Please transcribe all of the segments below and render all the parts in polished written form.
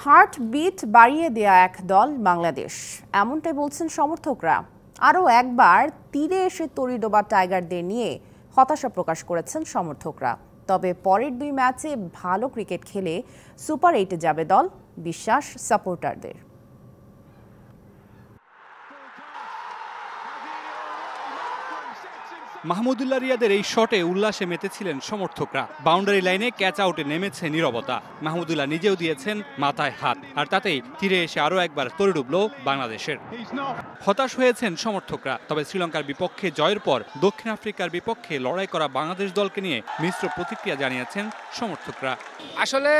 Heart beat বাড়িয়ে দেয়া এক দল বাংলাদেশ, এমনটাই বলছেন সমর্থকরা। আরও একবার তীরে এসে তড়িডোবা টাইগারদের নিয়ে হতাশা প্রকাশ করেছেন সমর্থকরা। তবে পরের 2 ম্যাচে ভালো ক্রিকেট খেলে সুপার 8-এ যাবে দল, বিশ্বাস সাপোর্টারদের। মাহমুদুল্লাহ রিয়াদের এই শটে উল্লাসে মেতেছিলেন সমর্থকরা। বাউন্ডারি লাইনে ক্যাচ আউটে নেমেছে নীরবতা। মাহমুদুল্লাহ নিজেও দিয়েছেন মাথায় হাত, আর তাতেই তীরে এসে আরও একবার তড়ি ডুবল বাংলাদেশের। হতাশ হয়েছেন সমর্থকরা। তবে শ্রীলঙ্কার বিপক্ষে জয়ের পর দক্ষিণ আফ্রিকার বিপক্ষে লড়াই করা বাংলাদেশ দলকে নিয়ে মিশ্র প্রতিক্রিয়া জানিয়েছেন সমর্থকরা। আসলে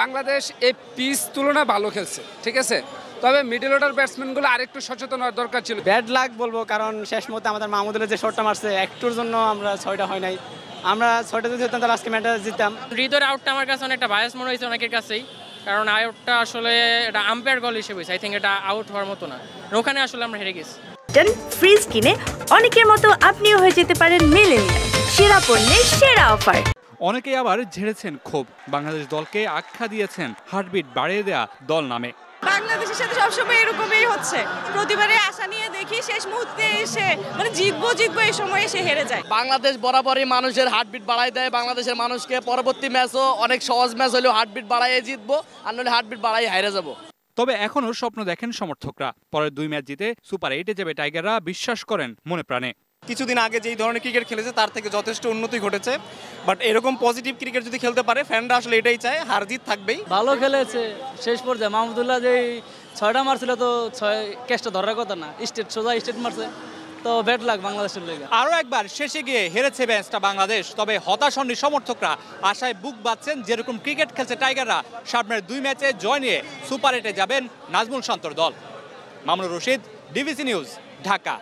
বাংলাদেশ এই পিচ তুলনায় ভালো খেলছে, ঠিক আছে, তবে মিডল অর্ডার ব্যাটসম্যানগুলো আরেকটু সচেতন হওয়ার দরকার ছিল। ব্যাড লাক বলবো, কারণ শেষ মুহূর্তে আমাদের মাহমুদুল্লাহ যে শটটা মারছে একটুর জন্য আমরা 6টা হয় নাই। আমরা 6টা যদি হতাম তাহলে আজকে ম্যাচটা জিততাম। হৃদয়ের আউটটা আমার কাছে অনেকটা বায়াস মনে হয়েছে অনেকের কাছেই, কারণ আউটটা আসলে এটা আম্পায়ার গল হিসেবে হয়েছে। আই থিঙ্ক এটা আউট হওয়ার মতো না, ওখানে আসলে আমরা হেরে গেছি। ফ্রিজ কিনে অনেকের মতো আপনিও হয়ে যেতে পারেন মিলেনিয়াল সেরা পণ্যের সেরা অফার। অনেকেই আবার ঝেড়েছেন ক্ষোভ। বাংলাদেশ দলকে আখ্যা দিয়েছেন হার্টবিট বাড়িয়ে দেয়া দল নামে। বাংলাদেশের সাথে সবসময় এরকমই হচ্ছে, প্রতিবারে আশা নিয়ে দেখি শেষ মুহূর্তে এসে মানে জিতবো এই সময় এসে হেরে যায়। বাংলাদেশ বরাবরই মানুষের হার্টবিট বাড়াই দেয়। বাংলাদেশের মানুষকে পরবর্তী ম্যাচও অনেক সহজ ম্যাচ হলেও হার্টবিট বাড়াইয়ে জিতবো, আর নইলে হার্টবিট বাড়াই হেরে যাবো। তবে এখনও স্বপ্ন দেখেন সমর্থকরা। পরের 2 ম্যাচ জিতে সুপার 8-এ যাবে টাইগাররা, বিশ্বাস করেন মনে প্রাণে। কিছুদিন আগে যেই ধরনের ক্রিকেট খেলেছে তার থেকে যথেষ্ট উন্নতি ঘটেছে, বাট এরকম পজিটিভ ক্রিকেট যদি খেলতে পারে ফ্যানরা আসলে এটাই চায়, হার জিত থাকবেই। ভালো খেলেছে শেষ পর্যায়ে। মাহমুদুল্লাহ যে 6টা মারছিল তো 6 ক্যাচটা ধরার কথা না, সোজা স্টেট মারছে, তো ব্যাড লাক বাংলাদেশের লেগে। আরও একবার শেষে গিয়ে হেরেছে ম্যাচটা বাংলাদেশ। তবে হতাশ হননি সমর্থকরা, আশায় বুক বাঁধছেন যেরকম ক্রিকেট খেলছে টাইগাররা সামনের 2 ম্যাচে জয় নিয়ে সুপার 8-এ যাবেন নাজমুল শান্তর দল। Mamunur Rashid, DBC news, Dhaka.